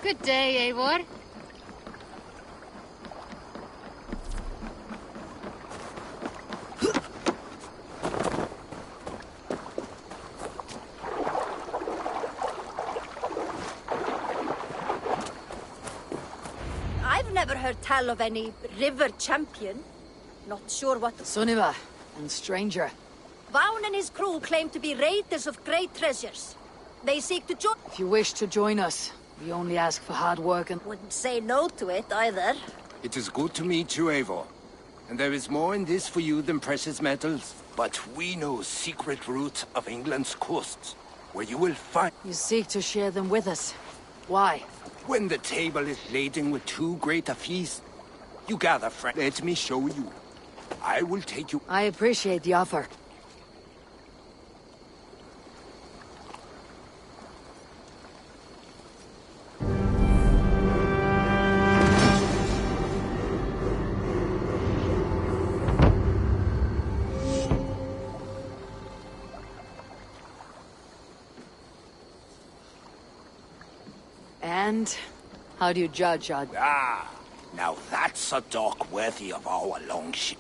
Good day, Eivor. I've never heard tell of any river champion. Not sure what... Sunniva and stranger. Vaughan and his crew claim to be raiders of great treasures. They seek to join... If you wish to join us, we only ask for hard work and... Wouldn't say no to it, either. It is good to meet you, Eivor. And there is more in this for you than precious metals. But we know secret routes of England's coasts, where you will find... You seek to share them with us. Why? When the table is laden with too great a feast, you gather friends. Let me show you. I will take you... I appreciate the offer. And how do you judge our... Ah, now that's a dock worthy of our longship.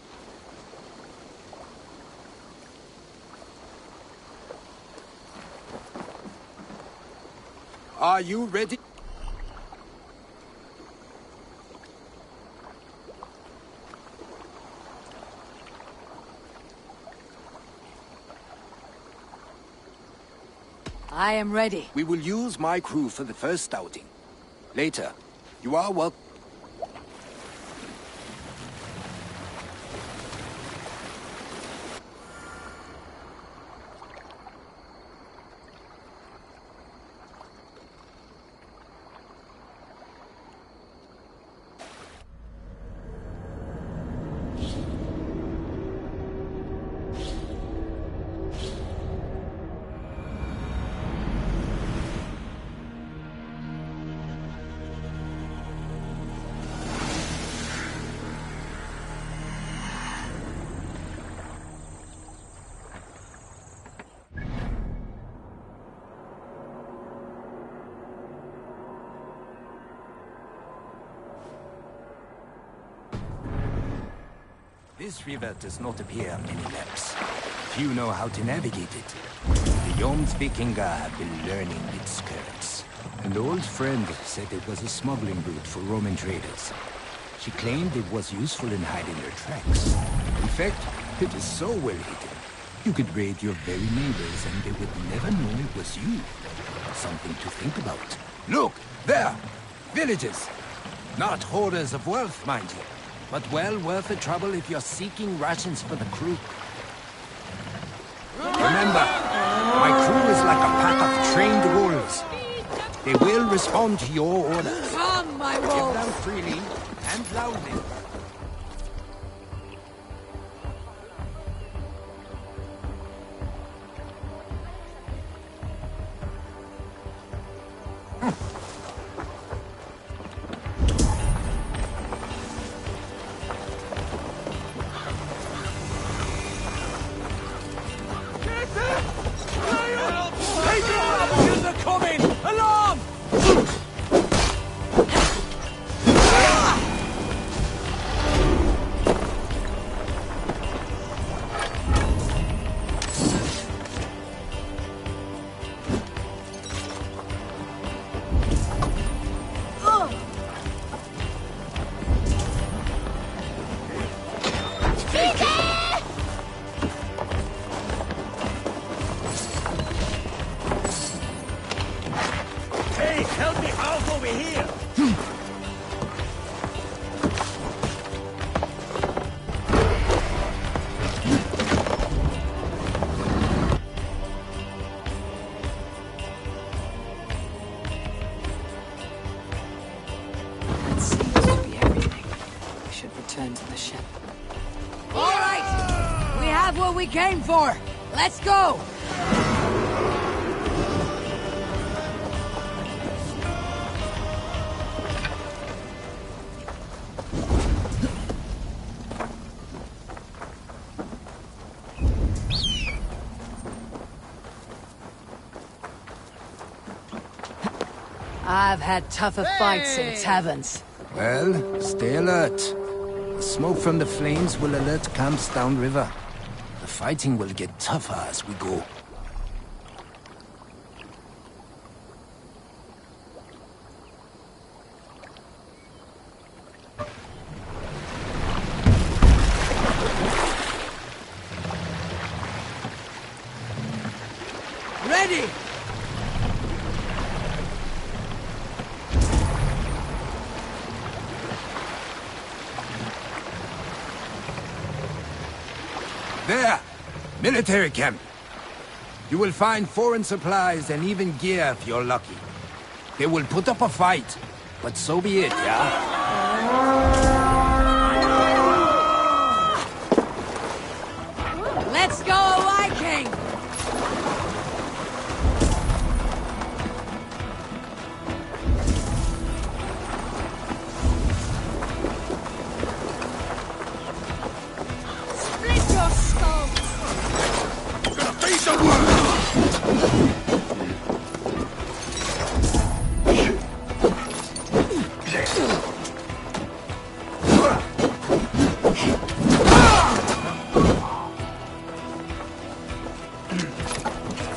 Are you ready? I am ready. We will use my crew for the first outing. Later, you are welcome. This river does not appear on many maps. Few know how to navigate it. The Jomsvikinga have been learning its currents. An old friend said it was a smuggling route for Roman traders. She claimed it was useful in hiding their tracks. In fact, it is so well hidden, you could raid your very neighbors and they would never know it was you. Something to think about. Look, there! Villages! Not hoarders of wealth, mind you. But well worth the trouble if you're seeking rations for the crew. Remember, my crew is like a pack of trained wolves. They will respond to your orders. Come, my Give wolves! them freely and loudly. Coming! Alarm! over here! That seems to be everything. We should return to the ship. All right! We have what we came for! Let's go! I've had tougher fights in taverns. Well, stay alert. The smoke from the flames will alert camps downriver. The fighting will get tougher as we go. Ready! There! Military camp. You will find foreign supplies and even gear if you're lucky. They will put up a fight, but so be it, yeah? Let's go, Viking! Split your skull! Gonna face the world!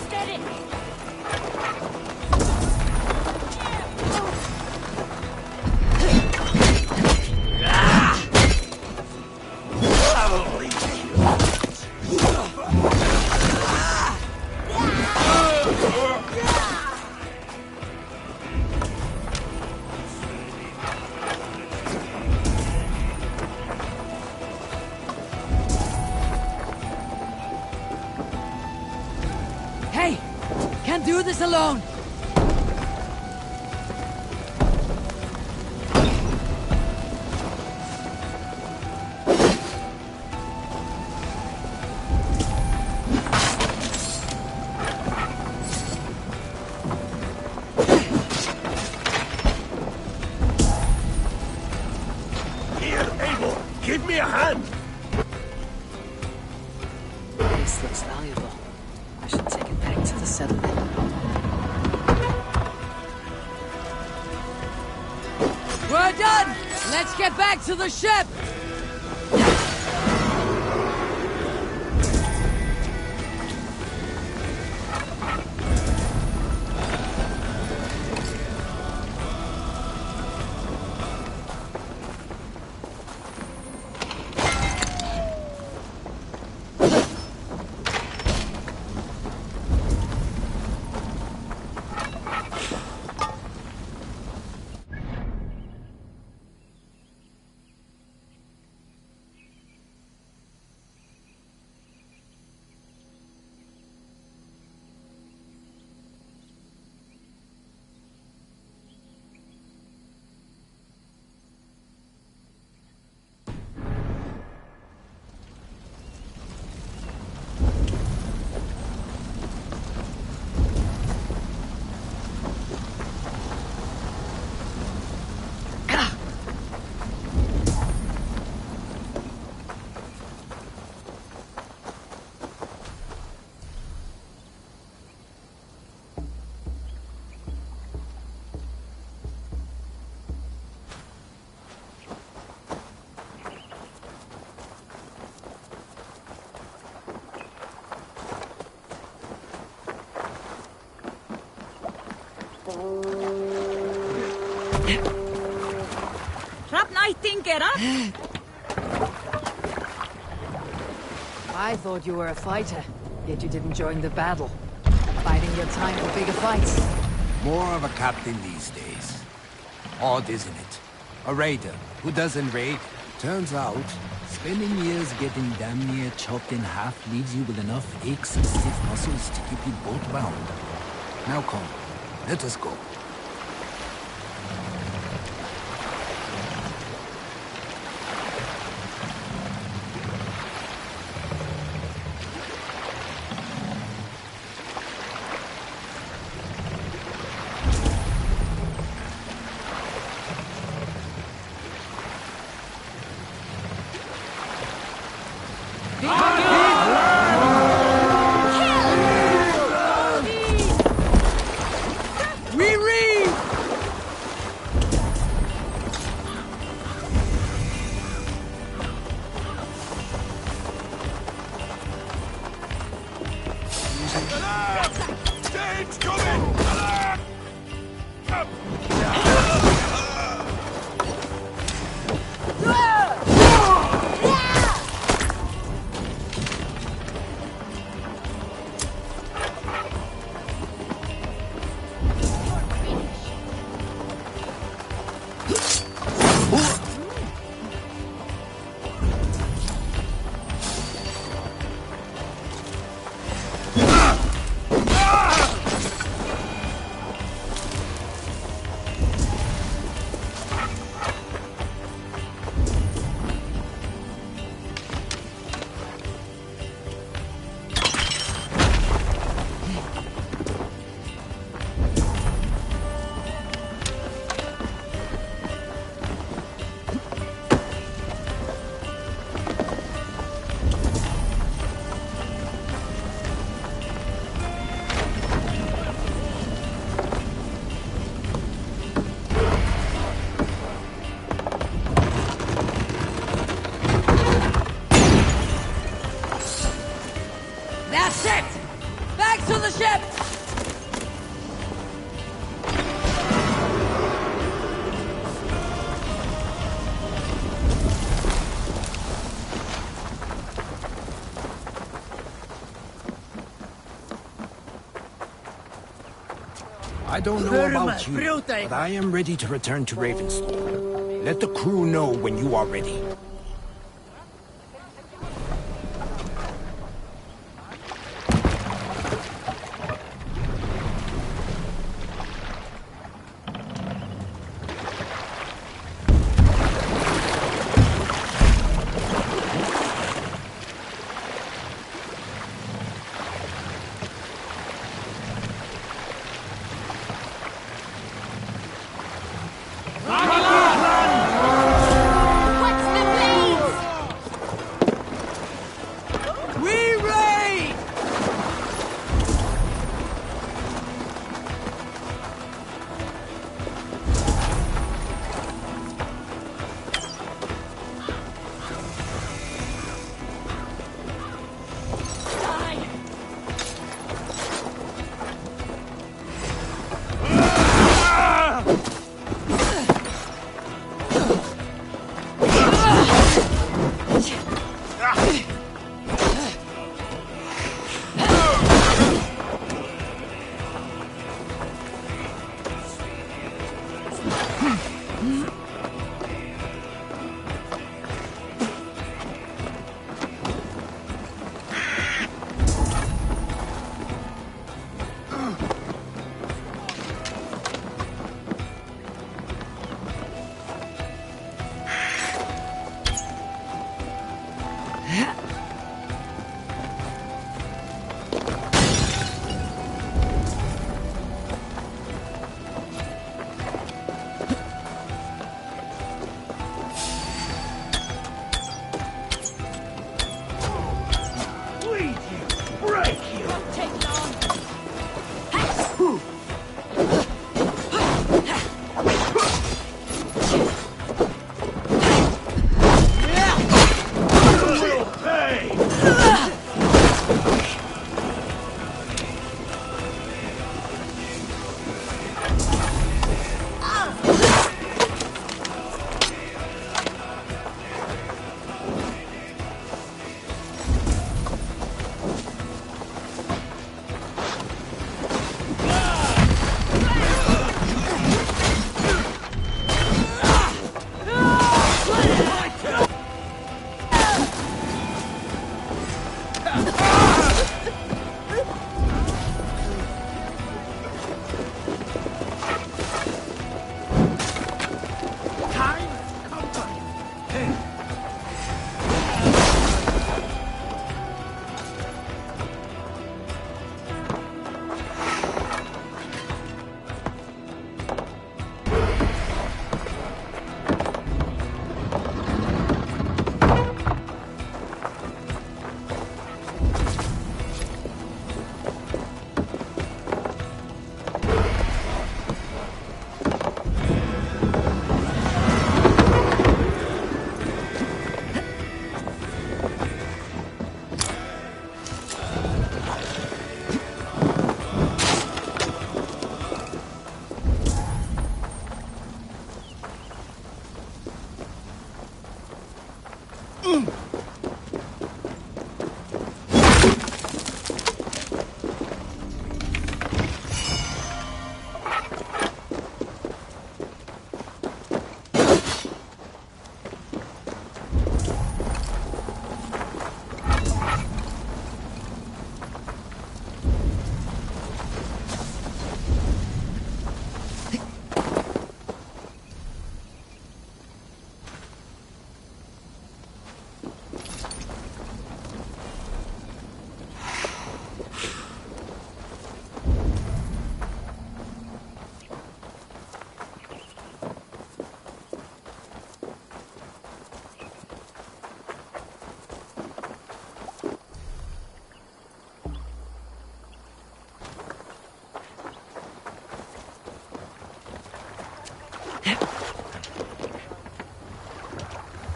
Steady! Hey! Can't do this alone! Here, Abel! Give me a hand! This looks valuable. I should take it back to the settlement. We're done! Let's get back to the ship! Trap Nightingale, I thought you were a fighter, yet you didn't join the battle. Biding your time for bigger fights. More of a captain these days. Odd, isn't it? A raider who doesn't raid. Turns out, spending years getting damn near chopped in half leaves you with enough aches and stiff muscles to keep you both bound. Now come, let us go. That's it! Back to the ship! I don't know about you, but I am ready to return to Ravensthorpe. Let the crew know when you are ready. What's the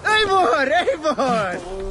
Eivor! Eivor!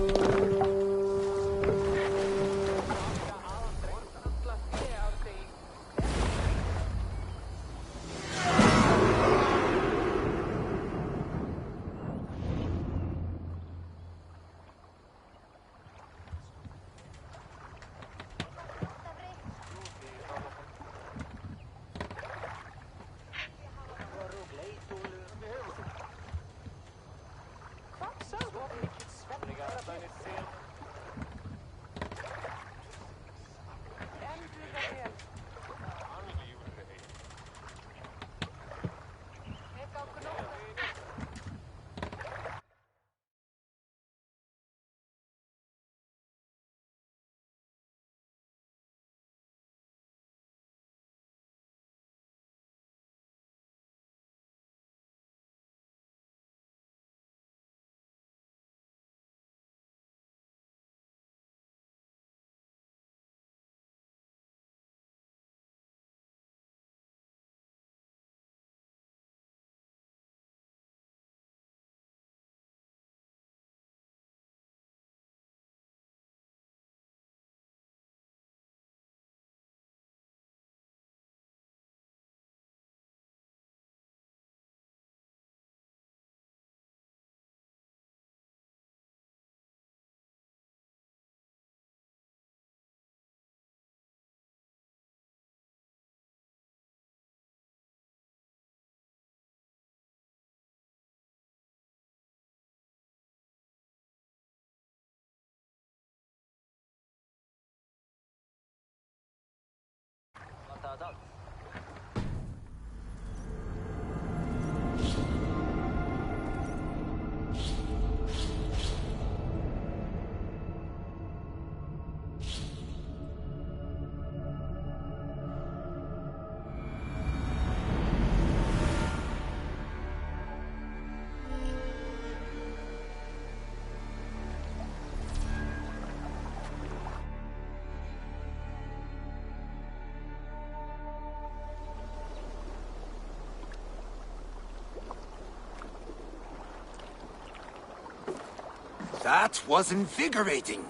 That was invigorating.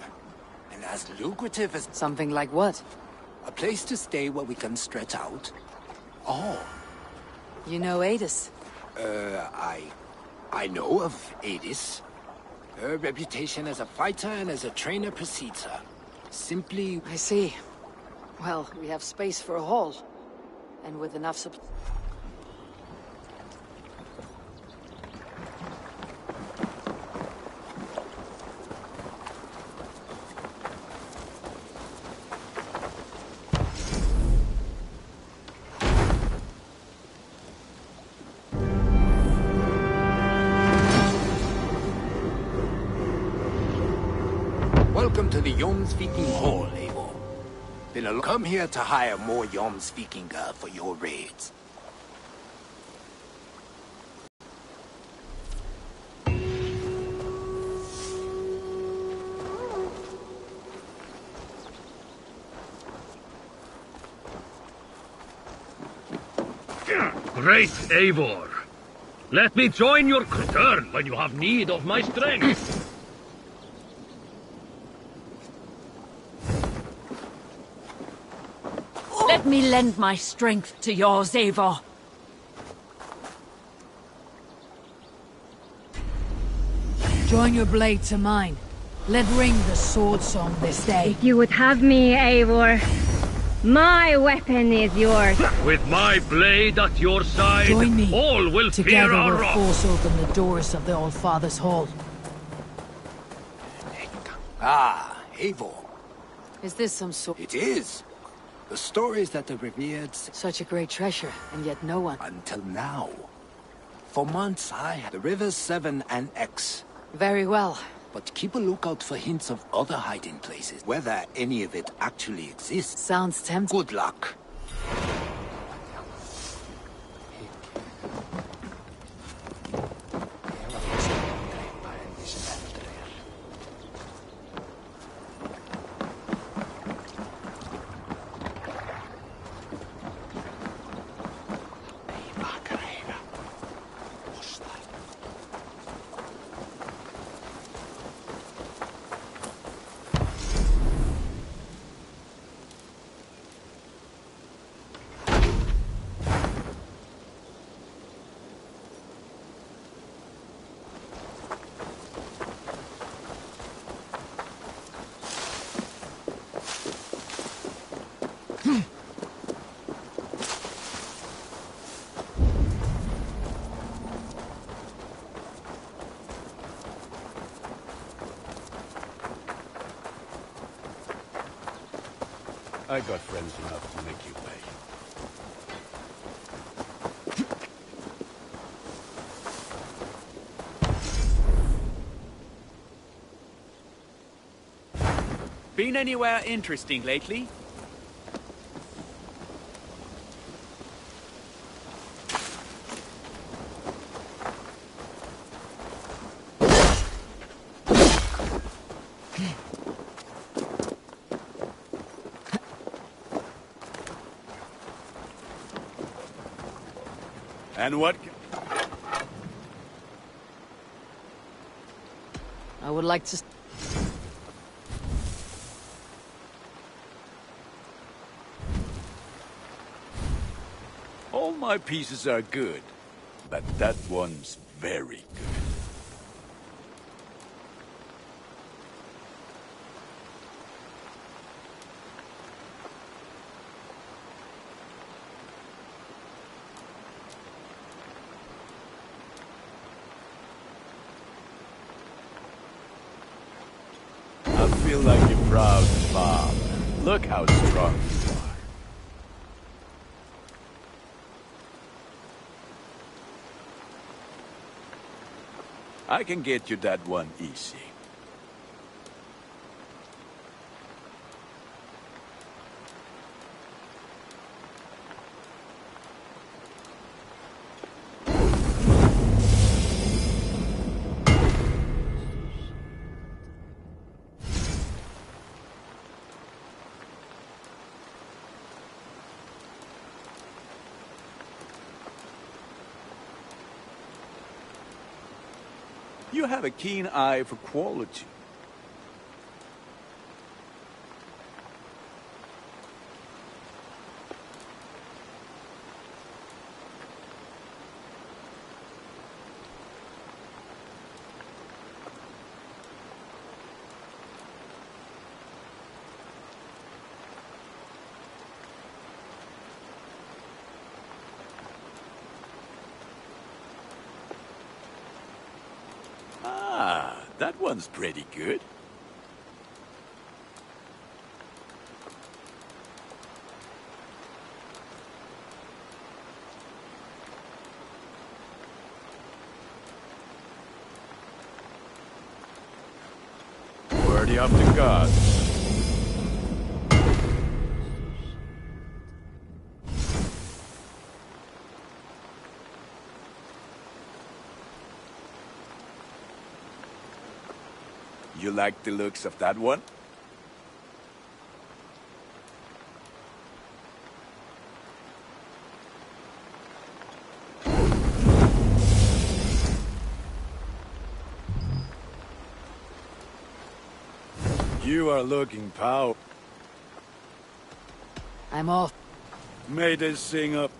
And as lucrative as Something like what? a place to stay where we can stretch out. Oh, You know Adis? I know of Adis. Her reputation as a fighter and as a trainer precedes her. Simply... I see. Well, we have space for a hall. And with enough Welcome to the Yom-speaking Hall, Eivor. Come here to hire more Yom-speaking for your raids. Great Eivor. Let me join your return when you have need of my strength. Let me lend my strength to yours, Eivor. Join your blade to mine. Let ring the sword song this day. If you would have me, Eivor, my weapon is yours. With my blade at your side, Join me. all will fear Together our we'll wrath. force open the doors of the Old Father's Hall. Ah, Eivor. Is this some sort... It is. The stories that are revered Such a great treasure, and yet no one... until now. For months I had the rivers 7 and X. Very well. But keep a lookout for hints of other hiding places. Whether any of it actually exists. Sounds tempting. Good luck. I got friends enough to make you pay. Been anywhere interesting lately? And what... I would like to... All my pieces are good, but that one's very good. I feel like a proud father. Look how strong you are. I can get you that one easy. You have a keen eye for quality. That one's pretty good. Worthy of the gods. You like the looks of that one? You are looking powerful. I'm off. May they sing up.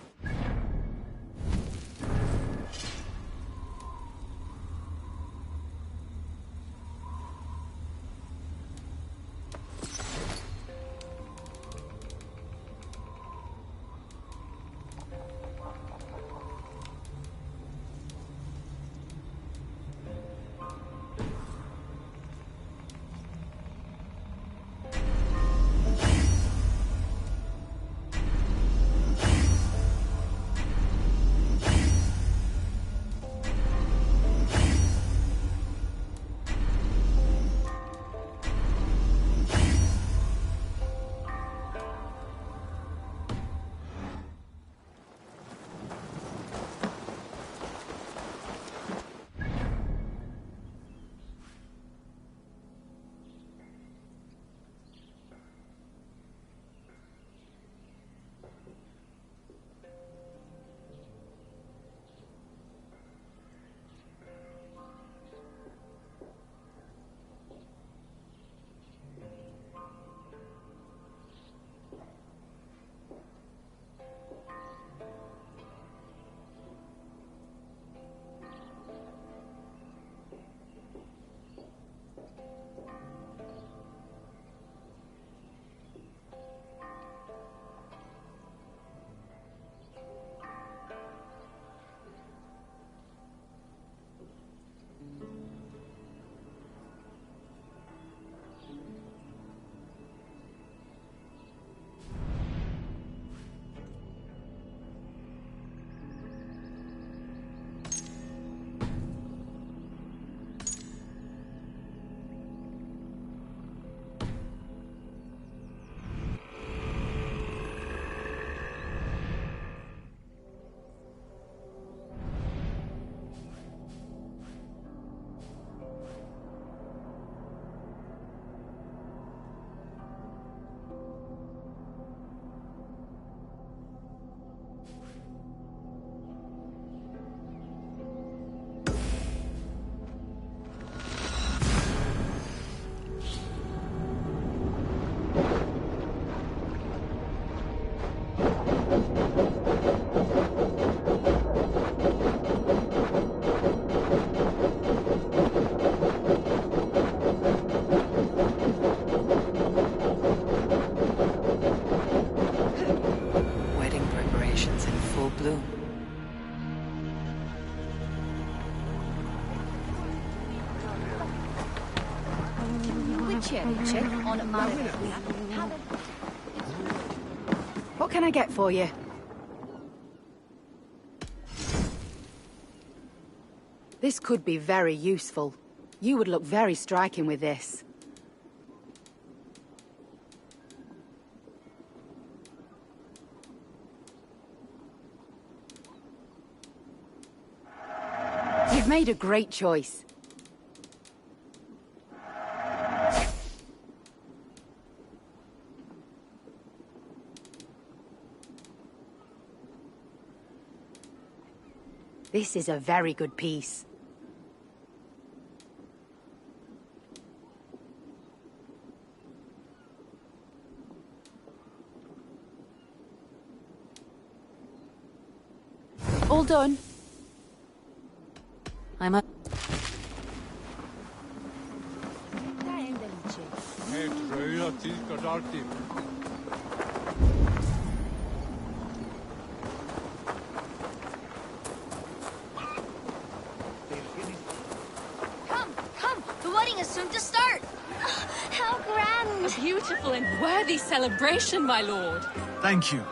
What can I get for you? This could be very useful. You would look very striking with this. You've made a great choice. This is a very good piece. All done. I'm up. Come! The wedding is soon to start! How grand! A beautiful and worthy celebration, my lord. Thank you.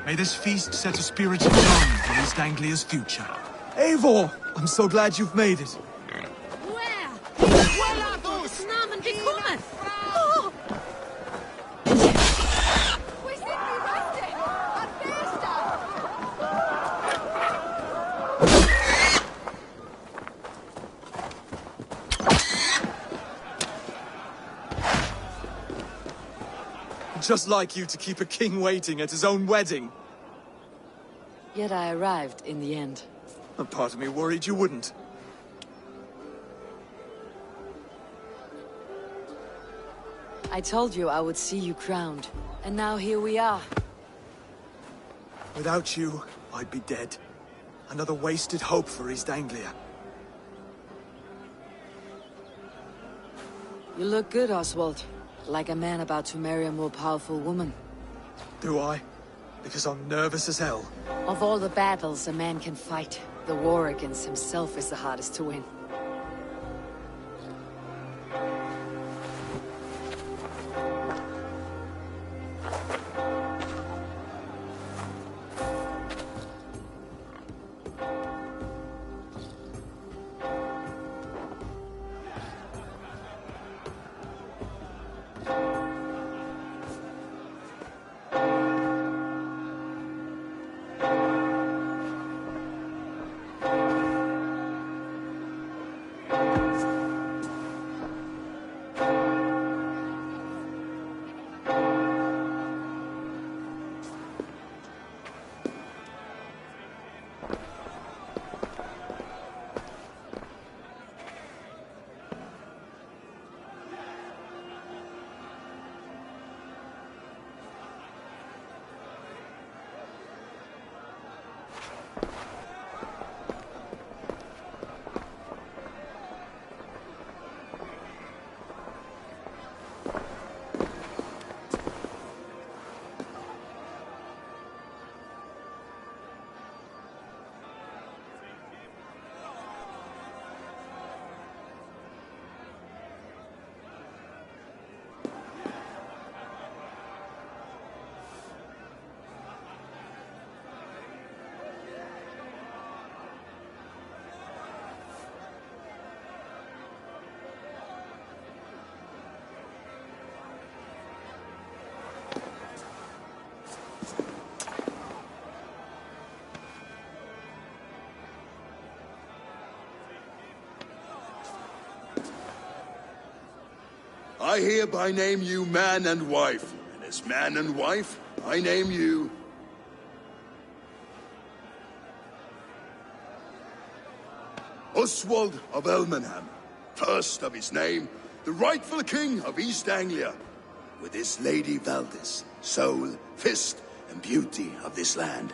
May this feast set a spirited tone for East Anglia's future. Eivor! I'm so glad you've made it. Just like you to keep a king waiting at his own wedding. Yet I arrived in the end. A part of me worried you wouldn't. I told you I would see you crowned, and now here we are. Without you, I'd be dead. Another wasted hope for East Anglia. You look good, Oswald. Like a man about to marry a more powerful woman. Do I? Because I'm nervous as hell. Of all the battles a man can fight, the war against himself is the hardest to win. I hereby name you man and wife, and as man and wife, I name you... Oswald of Elmenham, first of his name, the rightful king of East Anglia, with his lady Valdis, soul, fist, and beauty of this land.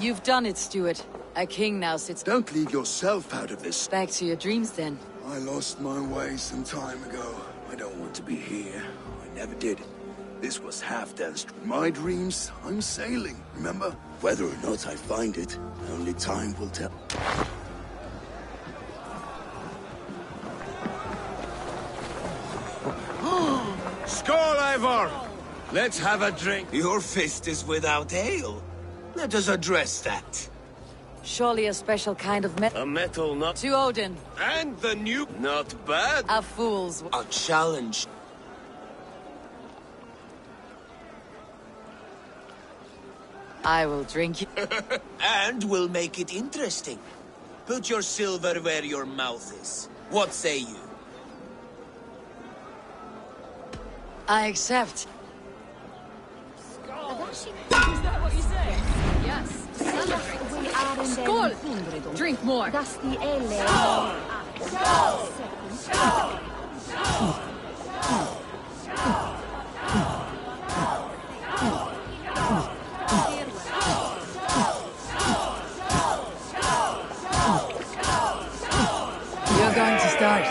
You've done it, Stuart. A king now sits... Don't leave yourself out of this. Back to your dreams, then. I lost my way some time ago. I don't want to be here. I never did. This was half-danced. My dreams, I'm sailing, remember? Whether or not I find it, only time will tell. Skål, Eivor! Let's have a drink. Your fist is without ale. Let us address that. Surely a special kind of metal. A metal not... To Odin. And the new... Not bad. A fool's... A challenge. I will drink it. And we'll make it interesting. Put your silver where your mouth is. What say you? I accept. Is that what you say? Yes. Skål! Drink more. You're going to start.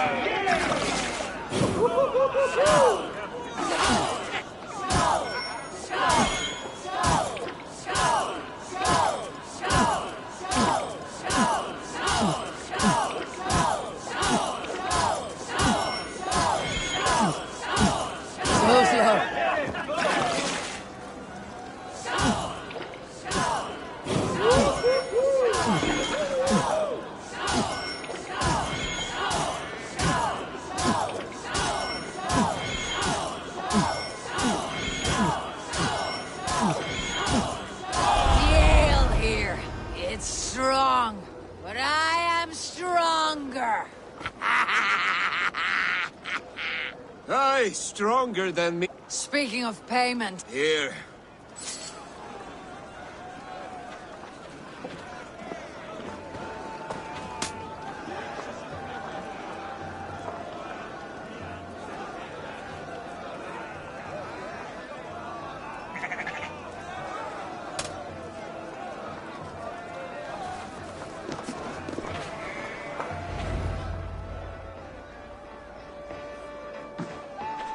Aye, stronger than me. Speaking of payment... Here.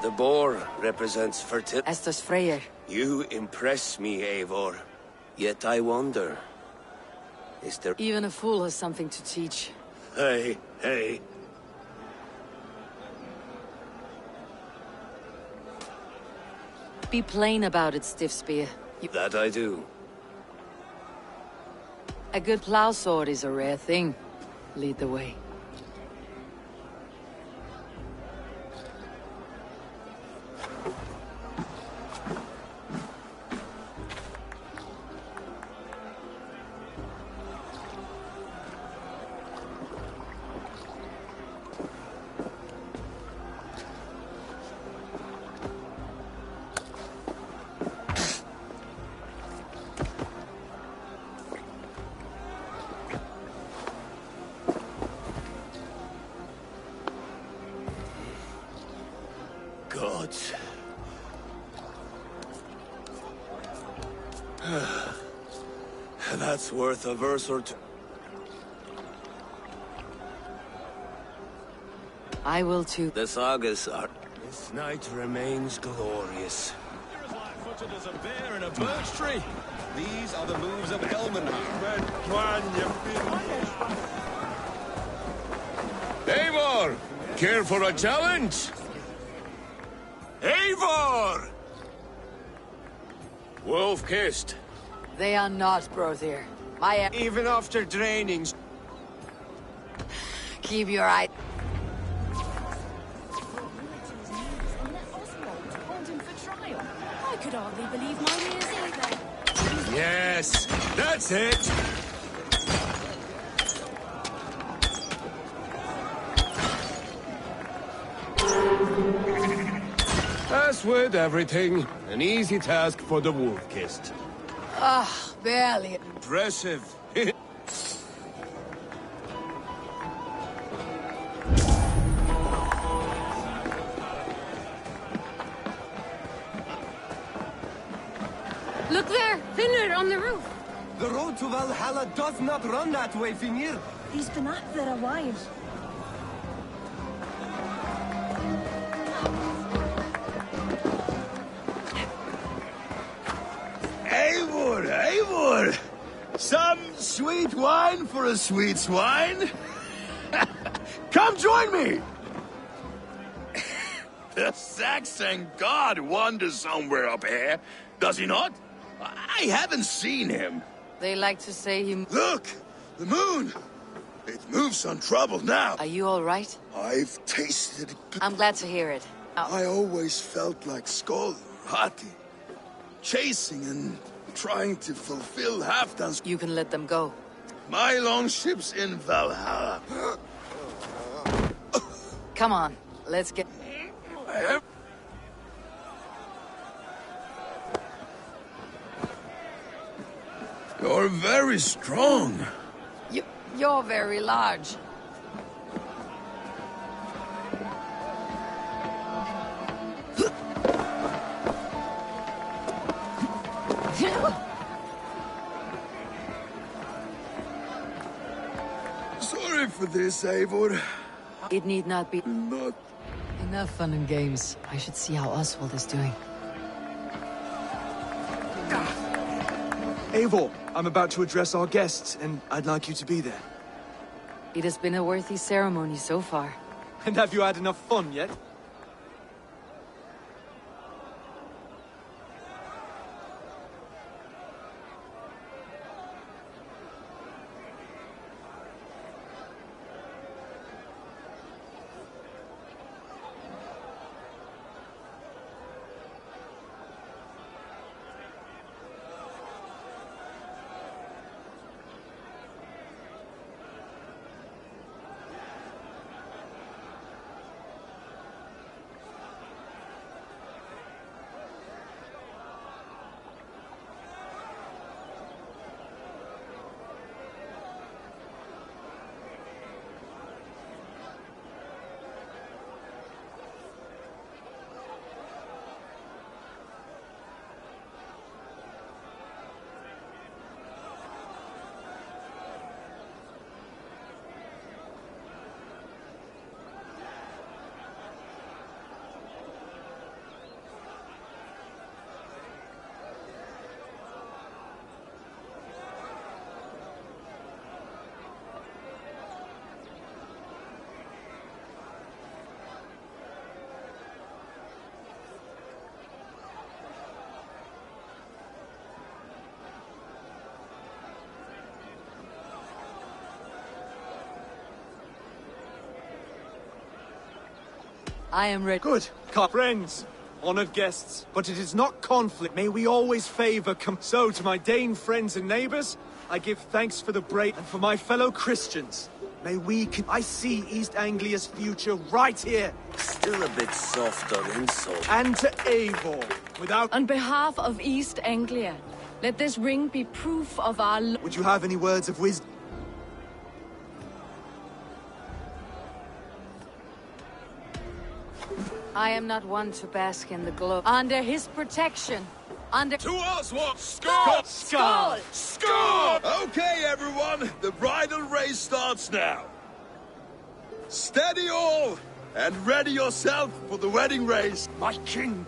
The boar represents fertility. As does Freyr. You impress me, Eivor. Yet I wonder... Is there... Even a fool has something to teach. Hey, hey. Be plain about it, Stiff Spear. That I do. A good plow sword is a rare thing. Lead the way. Gods. That's worth a verse or two. I will too. The sagas are... This night remains glorious. You're as light-footed as a bear in a birch tree. These are the moves of Elmenhar. Eivor! Care for a challenge? Eivor! Wolf-kissed. They are not Brothier. My... Even after draining... Keep your eye... I could hardly believe my ears either. Yes, that's it! As with everything, an easy task for the wolf-kissed. Ah, barely. Impressive. Look there! Finner on the roof! The road to Valhalla Valhalla does not run that way, Fimir. He's been up there a while. Eivor, Eivor! Some sweet wine for a sweet swine? Come join me! The Saxon god wanders somewhere up here, does he not? I haven't seen him. They like to say he... Look! The moon! It moves untroubled now. Are you all right? I've tasted... I'm glad to hear it. I always felt like Skoll, Hati, chasing and trying to fulfill Halfdan's... You can let them go. My longship's in Valhalla. Come on, let's get... You're very strong. You're very large. Sorry for this, Eivor. It need not be. Not... Enough fun and games. I should see how Oswald is doing. Eivor, I'm about to address our guests, and I'd like you to be there. It has been a worthy ceremony so far. And have you had enough fun yet? I am ready. Good. Friends, honored guests, but it is not conflict. May we always favor So to my Dane friends and neighbors, I give thanks for the brave and for my fellow Christians. May we I see East Anglia's future right here. Still a bit soft on insult. And to Eivor, without... On behalf of East Anglia, let this ring be proof of our... Would you have any words of wisdom? I am not one to bask in the glow. Under his protection. Under... To Oswald! Skull! Skull! Skull! Okay, everyone. The bridal race starts now. Steady all, and ready yourself for the wedding race. My king!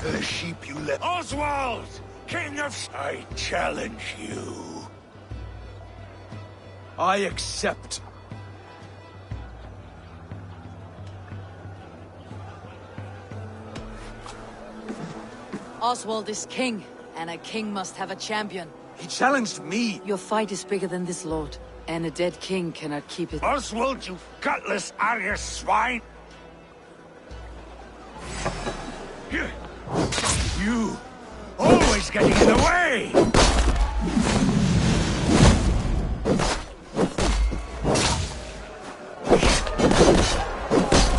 The sheep you left... Oswald! King of... I challenge you. I accept. Oswald is king, and a king must have a champion. He challenged me. Your fight is bigger than this, lord, and a dead king cannot keep it. Oswald, you gutless Arya swine! You! Always getting in the way!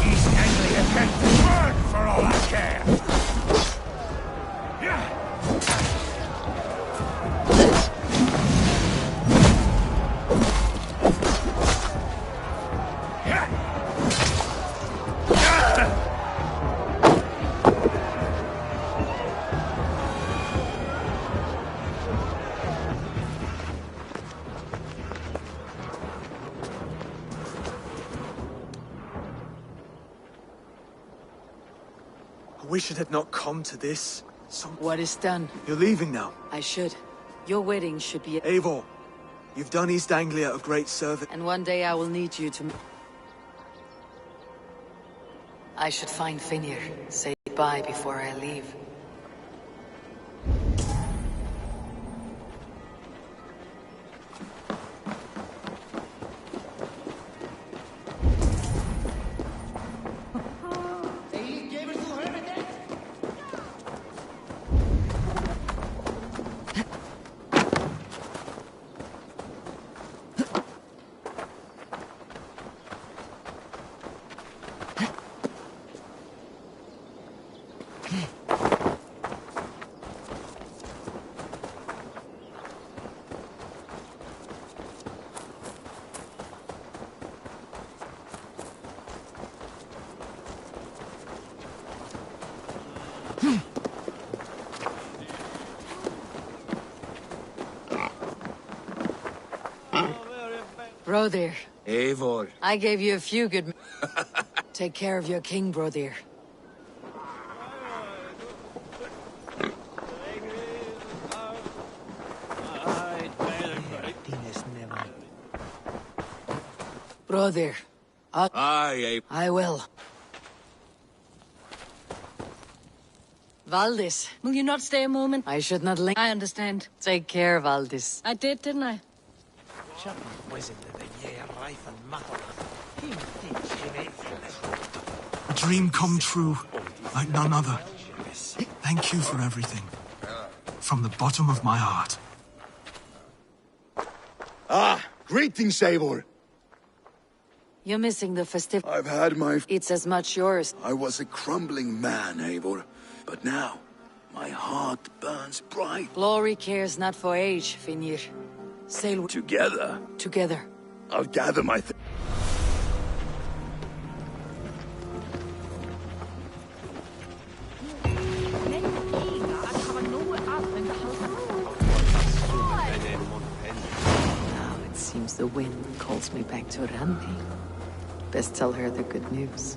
East Anglia can burn for all I care! I wish it had not come to this. What is done? You're leaving now. I should. Your wedding should be... Eivor, you've done East Anglia of great service. And one day I will need you to... I should find Finir. Say goodbye before I leave. Brodir. Eivor. I gave you a few good... Take care of your king, Brodir. Brodir. Aye, I will. Valdis. Will you not stay a moment? I should not linger. I understand. Take care, Valdis. I did, didn't I? A dream come true, like none other. Thank you for everything. From the bottom of my heart. Ah, greetings, Eivor. You're missing the festive... I've had my... It's as much yours. I was a crumbling man, Eivor. But now, my heart burns bright. Glory cares not for age, Finir. Sail Together. together. I'll gather my... Now it seems the wind calls me back to Randi. Best tell her the good news.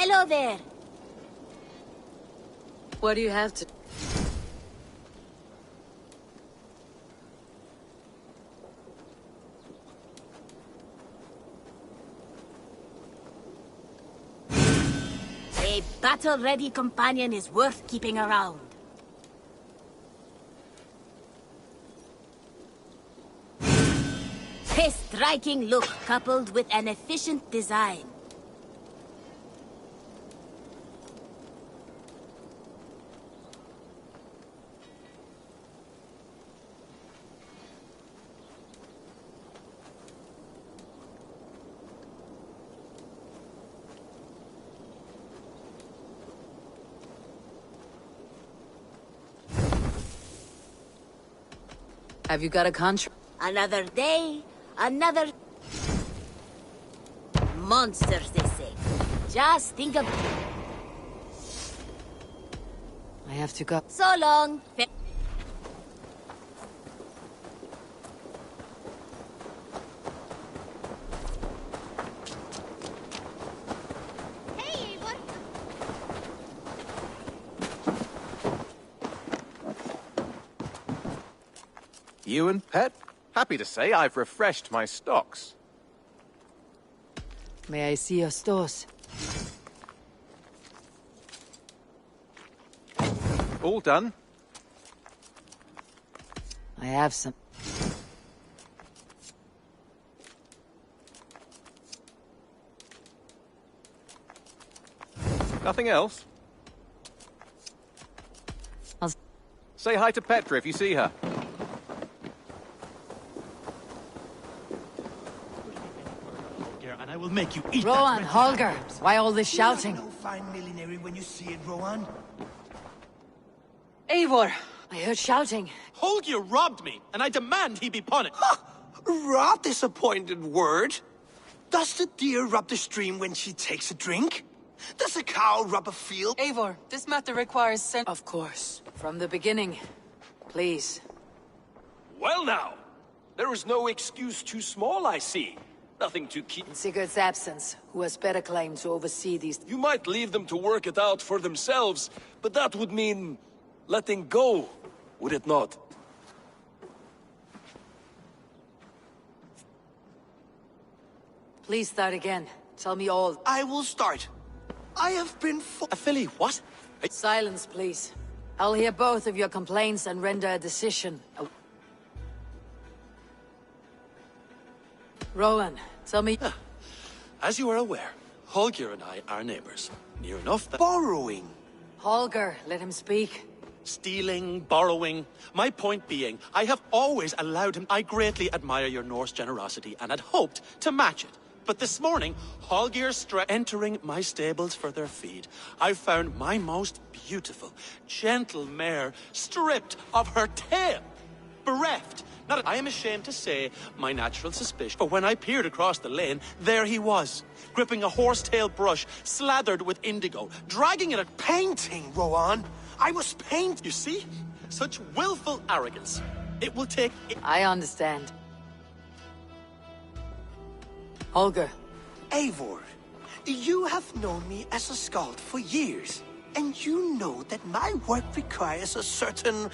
Hello there. What do you have to... A battle-ready companion is worth keeping around. A striking look coupled with an efficient design. Have you got a contract? Another day, another... Monsters, they say. Just think of... I have to go. So long. Hey, Eivor. You and Pet? Happy to say I've refreshed my stocks. May I see your stores? All done. I have some. Nothing else? Say hi to Petra if you see her. And I will make you eat Rowan, Holger, why all this shouting? No fine millinery when you see it, Rowan. Eivor, I heard shouting. Holger robbed me, and I demand he be punished. Robbed is a pointed word. Does the deer rub the stream when she takes a drink? Does a cow rub a field? Eivor, this matter requires Of course. From the beginning. Please. Well now, there is no excuse too small, I see. Nothing to keep... In Sigurd's absence, who has better claim to oversee these... You might leave them to work it out for themselves, but that would mean... letting go, would it not? Please start again. Tell me all. I will start. I have been Philly, what? Silence, please. I'll hear both of your complaints and render a decision. Rowan, tell me... As you are aware, Holger and I are neighbors. Near enough that... Borrowing. Holger, let him speak. Stealing, borrowing. My point being, I have always allowed him. I greatly admire your Norse generosity and had hoped to match it. But this morning, Holger entering my stables for their feed, I found my most beautiful, gentle mare stripped of her tail, bereft. Not, I am ashamed to say, my natural suspicion. But when I peered across the lane, there he was, gripping a horsetail brush, slathered with indigo, dragging it at painting, Rowan. I was painting. You see? Such willful arrogance. It will take... I understand. Holger. Eivor, you have known me as a skald for years, and you know that my work requires a certain...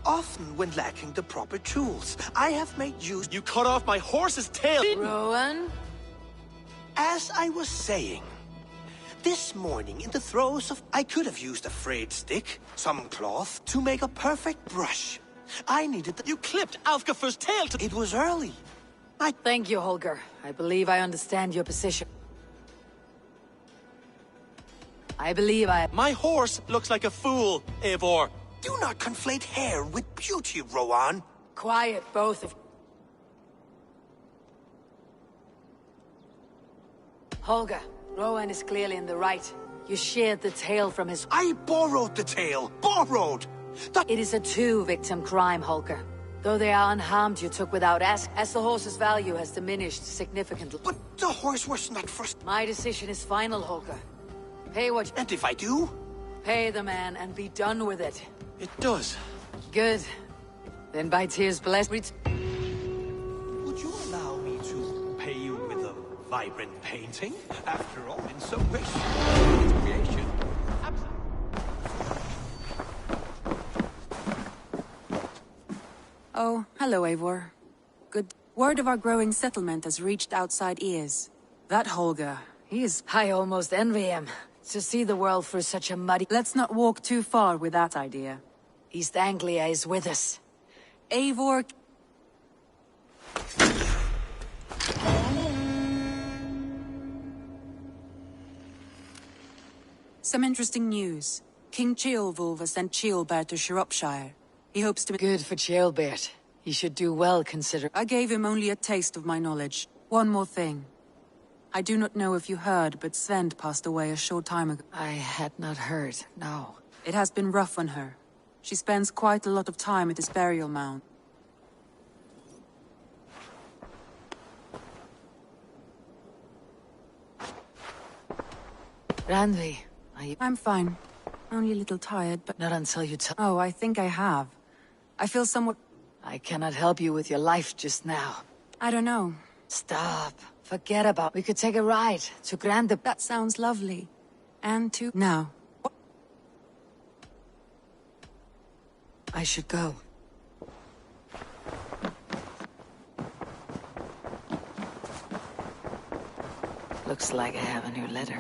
often when lacking the proper tools. I have made use... You cut off my horse's tail! Rowan? As I was saying, this morning in the throes of... I could have used a frayed stick, some cloth, to make a perfect brush. I needed the... You clipped Alfgafur's tail to... It was early. Thank you, Holger. I believe I understand your position. I believe I... My horse looks like a fool, Eivor. Do not conflate hair with beauty, Rowan. Quiet, both of... Holger, Rowan is clearly in the right. You sheared the tail from his... I borrowed the tail! Borrowed! It is a two-victim crime, Holger. Though they are unharmed, you took without ask, as the horse's value has diminished significantly. But the horse was not first... My decision is final, Holger. Pay what... And if I do? Pay the man and be done with it. It does. Good. Then by Tyr's bless... Would you allow me to pay you with a vibrant painting? After all, in some wish, its creation. Oh, hello, Eivor. Good. Word of our growing settlement has reached outside ears. That Holger, he is... I almost envy him. To see the world through such a muddy... Let's not walk too far with that idea. East Anglia is with us. Eivor... Some interesting news. King Ceolwulf has sent Ceolbert to Shropshire. He hopes to... Good for Ceolbert. He should do well, consider... I gave him only a taste of my knowledge. One more thing. I do not know if you heard, but Svend passed away a short time ago. I had not heard, no. It has been rough on her. She spends quite a lot of time at his burial mound. Randvi, I'm fine. Only a little tired, but... Not until you tell... Oh, I think I have. I feel somewhat... I cannot help you with your life just now. I don't know. Stop. Forget about... We could take a ride to Grande... That sounds lovely. And to... Now. I should go. Looks like I have a new letter.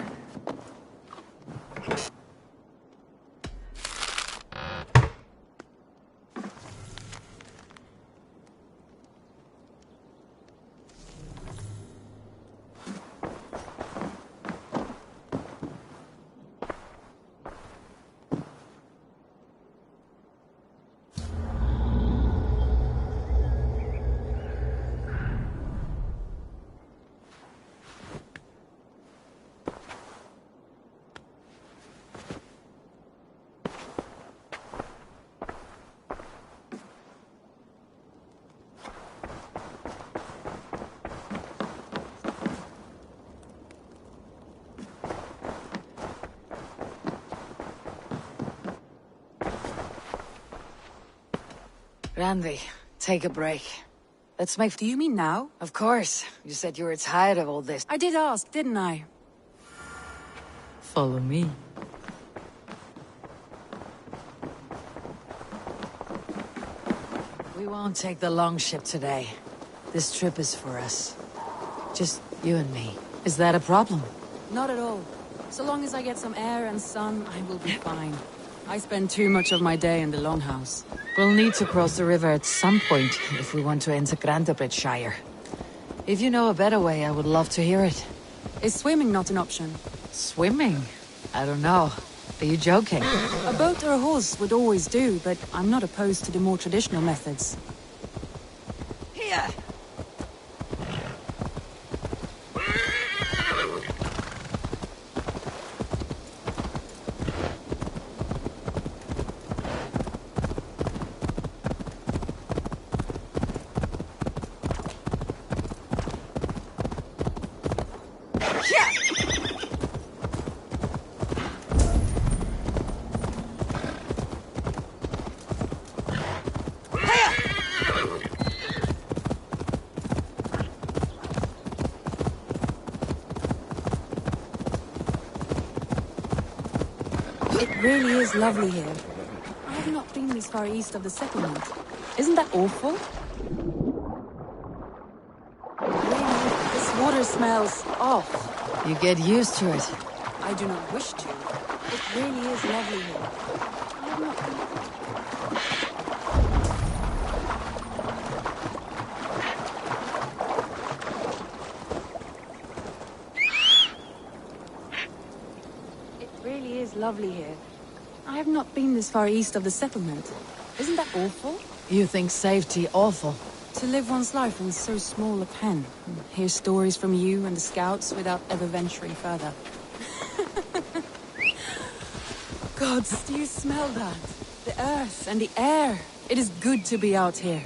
Randvi, take a break. Let's make... Do you mean now? Of course. You said you were tired of all this. I did ask, didn't I? Follow me. We won't take the long ship today. This trip is for us. Just you and me. Is that a problem? Not at all. So long as I get some air and sun, I will be fine. I spend too much of my day in the Longhouse. We'll need to cross the river at some point if we want to enter Grandebridgeshire. If you know a better way, I would love to hear it. Is swimming not an option? Swimming? I don't know. Are you joking? A boat or a horse would always do, but I'm not opposed to the more traditional methods. Here! It really is lovely here. I have not been this far east of the settlement. Isn't that awful? Really, this water smells off. You get used to it. I do not wish to. It really is lovely here. I have not been... Lovely here. I have not been this far east of the settlement. Isn't that awful? You think safety awful? To live one's life in so small a pen. And hear stories from you and the scouts without ever venturing further. Gods, do you smell that? The earth and the air. It is good to be out here.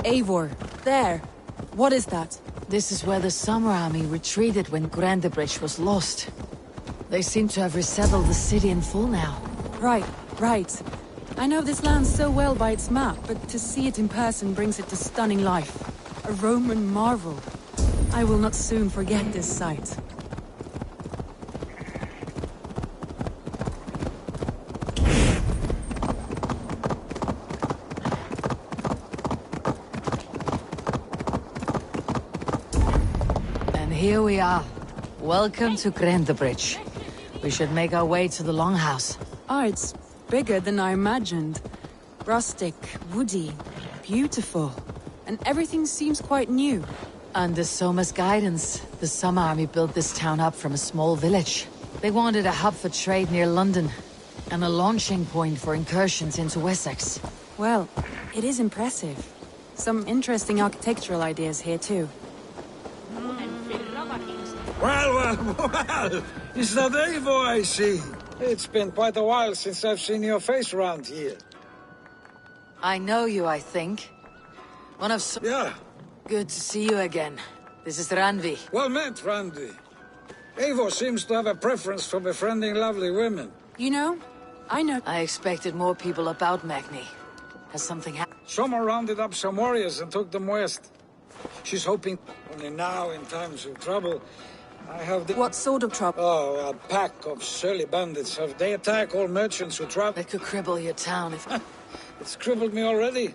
Eivor, there. What is that? This is where the Summer Army retreated when Grandebridge was lost. They seem to have resettled the city in full now. Right. I know this land so well by its map, but to see it in person brings it to stunning life. A Roman marvel. I will not soon forget this sight. Here we are. Welcome to Grandebridge. We should make our way to the Longhouse. Oh, it's bigger than I imagined. Rustic, woody, beautiful. And everything seems quite new. Under Soma's guidance, the Summer Army built this town up from a small village. They wanted a hub for trade near London, and a launching point for incursions into Wessex. Well, it is impressive. Some interesting architectural ideas here too. Well. Is that Eivor I see? It's been quite a while since I've seen your face around here. I know you, I think. One of Yeah. Good to see you again. This is Randvi. Well met, Randvi. Eivor seems to have a preference for befriending lovely women. You know, I know. I expected more people about Magni. Has something happened? Someone rounded up some warriors and took them west. She's hoping only now, in times of trouble, I have the... What sort of trouble? Oh, a pack of surly bandits. They attack all merchants who travel... They could cripple your town if... It's crippled me already.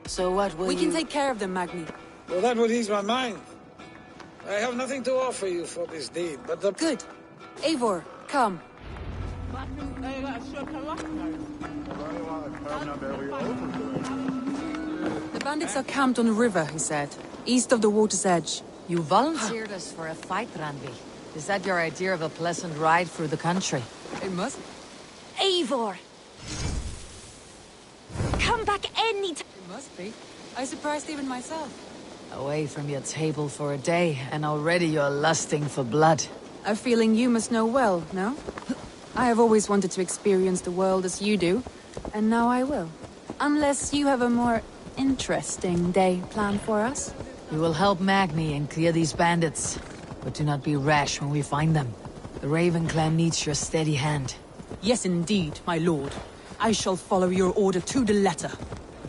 So what will We can take care of them, Magni. Well, that would ease my mind. I have nothing to offer you for this deed, but the... Good. Eivor, come. The bandits are camped on the river, he said. East of the water's edge. You volunteered us for a fight, Randvi. Is that your idea of a pleasant ride through the country? It must... Eivor! Come back any time. It must be. I surprised even myself. Away from your table for a day, and already you're lusting for blood. A feeling you must know well, no? I have always wanted to experience the world as you do, and now I will. Unless you have a more interesting day planned for us. We will help Magni and clear these bandits, but do not be rash when we find them. The Raven clan needs your steady hand. Yes, indeed, my lord. I shall follow your order to the letter.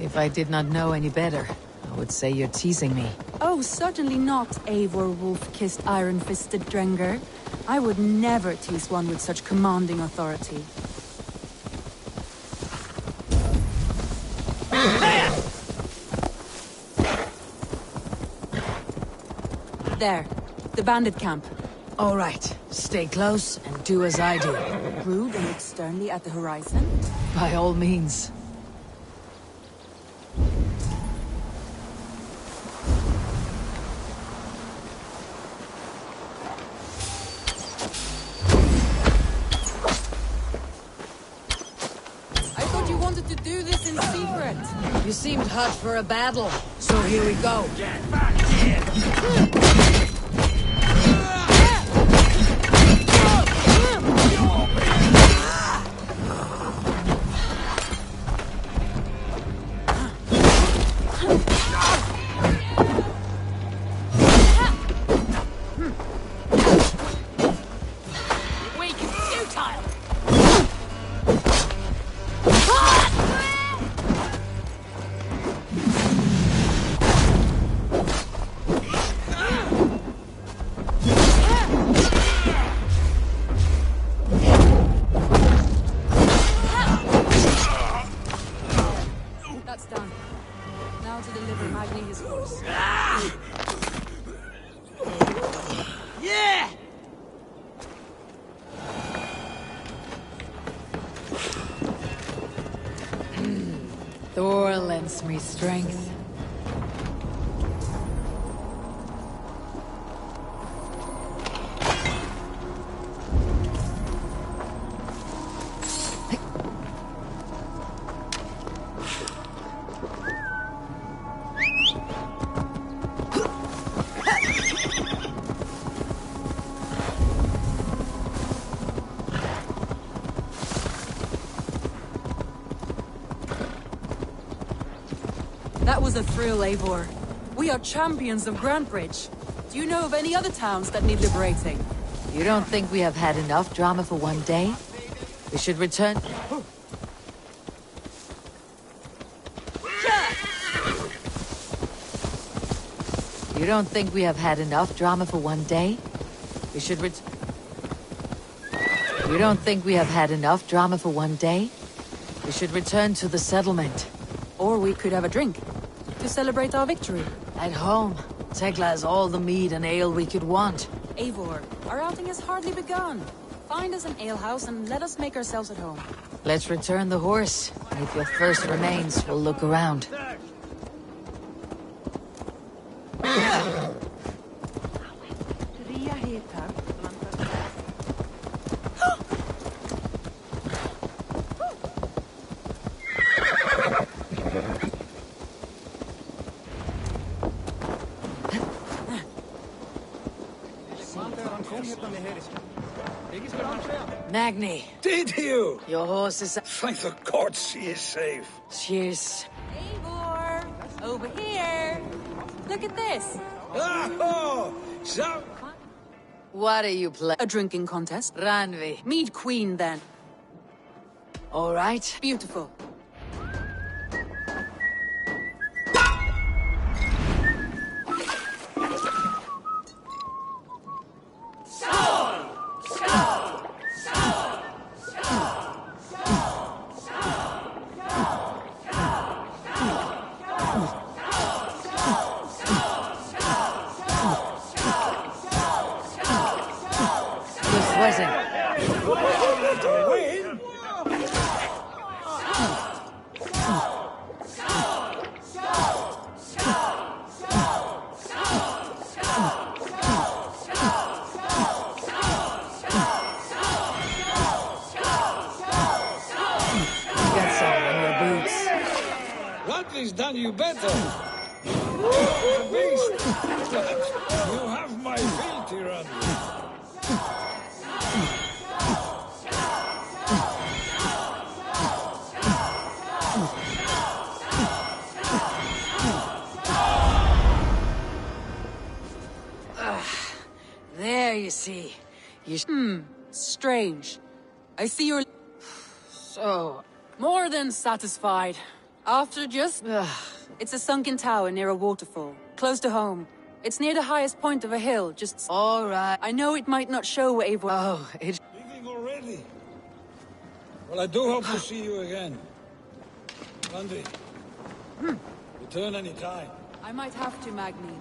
If I did not know any better, I would say you're teasing me. Oh, certainly not, Eivor wolf-kissed iron-fisted Drenger. I would never tease one with such commanding authority. There, the bandit camp. All right, stay close and do as I do. Rude and look sternly at the horizon? By all means. I thought you wanted to do this in secret. You seemed hot for a battle, so here we go. Get back here! That's done. Now to deliver Magni his horse. Yeah! Thor lends me strength. That was a thrill, Eivor. We are champions of Grantbridge. Do you know of any other towns that need liberating? You don't think we have had enough drama for one day? We should return... You don't think we have had enough drama for one day? We should You don't think we have had enough drama for one day? We should return to the settlement. Or we could have a drink, to celebrate our victory. At home, Tekla has all the mead and ale we could want. Eivor, our outing has hardly begun. Find us an alehouse and let us make ourselves at home. Let's return the horse. If your thirst remains, we'll look around. Magni. Did you? Your horse is... Thank the gods she is safe. Cheers. Eivor! Over here! Look at this! Oh! So... What are you playing? A drinking contest. Ranvi. Mead Queen, then. All right. Beautiful. Ranvi's done you better. The beast. You have my fealty, Ranvi. There you see. Strange. I see you're... So... more than satisfied. After just... It's a sunken tower near a waterfall, close to home. It's near the highest point of a hill, just... All right. I know it might not show where Eivor... Oh, it... Leaving already? Well, I do hope to see you again. Ranvi. Return any time. I might have to, Magni.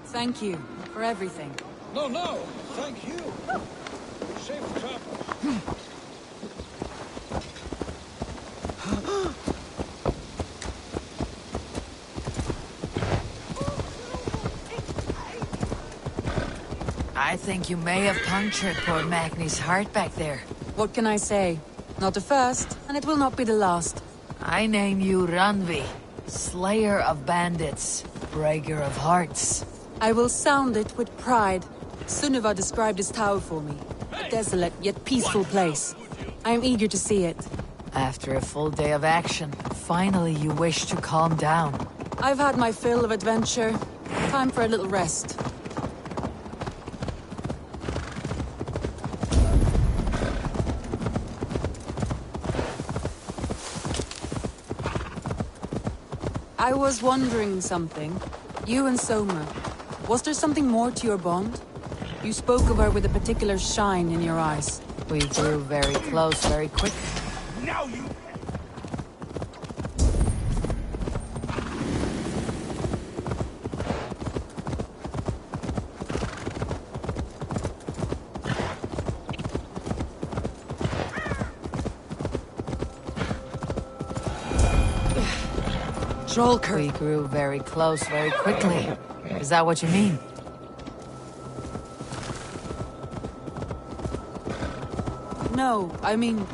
Thank you for everything. No, thank you. Safe travels. I think you may have punctured poor Magni's heart back there. What can I say? Not the first, and it will not be the last. I name you Ranvi, Slayer of Bandits, Breaker of Hearts. I will sound it with pride. Sunniva described this tower for me. A desolate yet peaceful place. I am eager to see it. After a full day of action, finally you wish to calm down. I've had my fill of adventure. Time for a little rest. I was wondering something. You and Soma. Was there something more to your bond? You spoke of her with a particular shine in your eyes. We grew very close very quick. Now you... Jolker. We grew very close very quickly. Is that what you mean? No, I mean...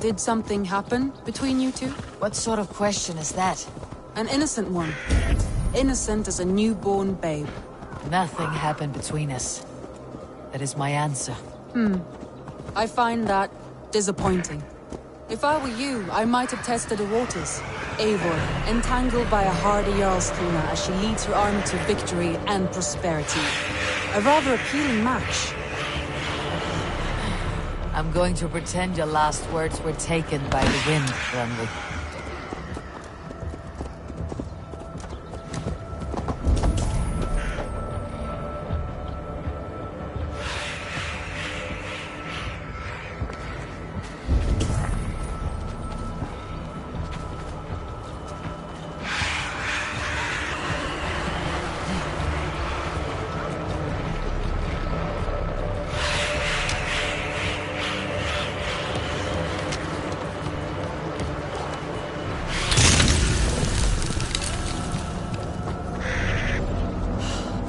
Did something happen between you two? What sort of question is that? An innocent one. Innocent as a newborn babe. Nothing happened between us. That is my answer. I find that disappointing. If I were you, I might have tested the waters. Eivor, entangled by a hardy Jarlskina as she leads her army to victory and prosperity. A rather appealing match. I'm going to pretend your last words were taken by the wind, Ranvi.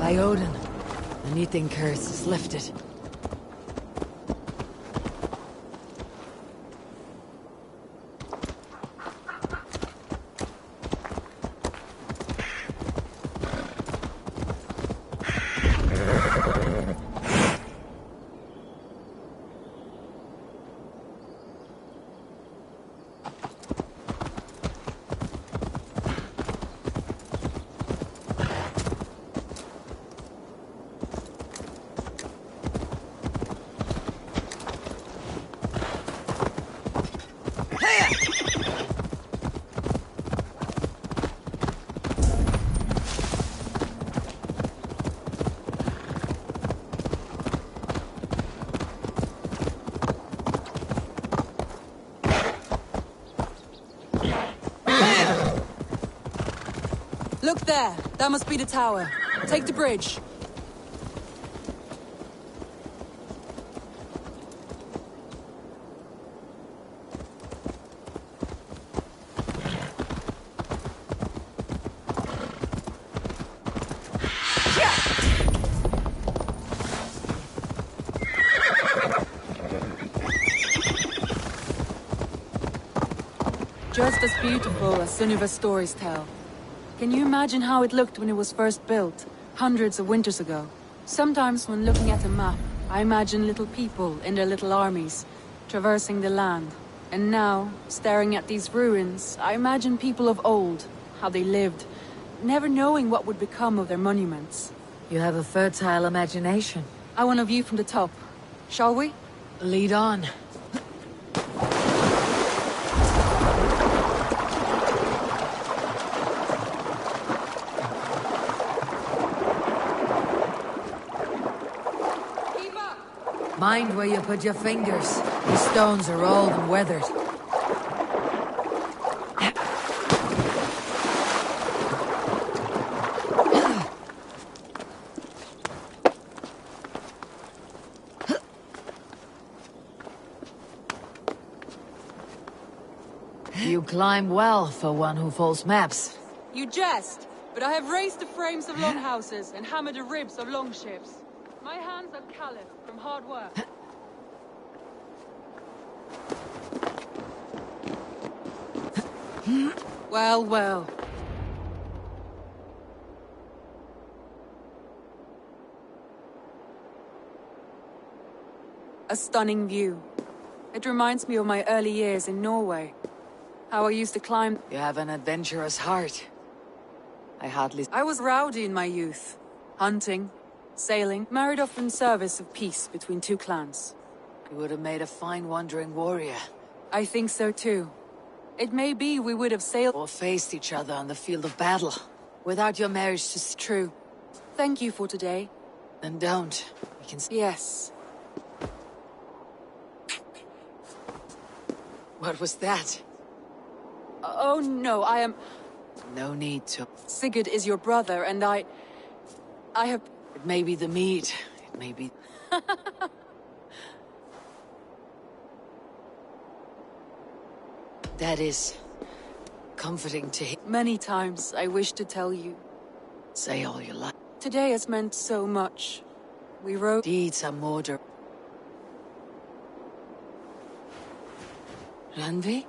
By Odin, the Nithing curse is lifted. Look there! That must be the tower. Take the bridge. Just as beautiful as Sunniva's stories tell. Can you imagine how it looked when it was first built, hundreds of winters ago? Sometimes when looking at a map, I imagine little people in their little armies, traversing the land. And now, staring at these ruins, I imagine people of old, how they lived, never knowing what would become of their monuments. You have a fertile imagination. I want a view from the top. Shall we? Lead on. Mind where you put your fingers. These stones are old and weathered. You climb well for one who folds maps. You jest, but I have raised the frames of longhouses and hammered the ribs of longships. My hands are calloused from hard work. Well, well. A stunning view. It reminds me of my early years in Norway. How I used to climb... You have an adventurous heart. I was rowdy in my youth. Hunting, sailing, married off in service of peace between two clans. You would have made a fine wandering warrior. I think so too. It may be we would have sailed... Or faced each other on the field of battle. Without your marriage to... True. Thank you for today. Then don't. We can... Yes. What was that? Oh no, I am... No need to... Sigurd is your brother, and I have... It may be the mead. It may be... That is... comforting to hear. Many times I wish to tell you. Say all you like. Today has meant so much. We wrote... Deeds are more... Randvi?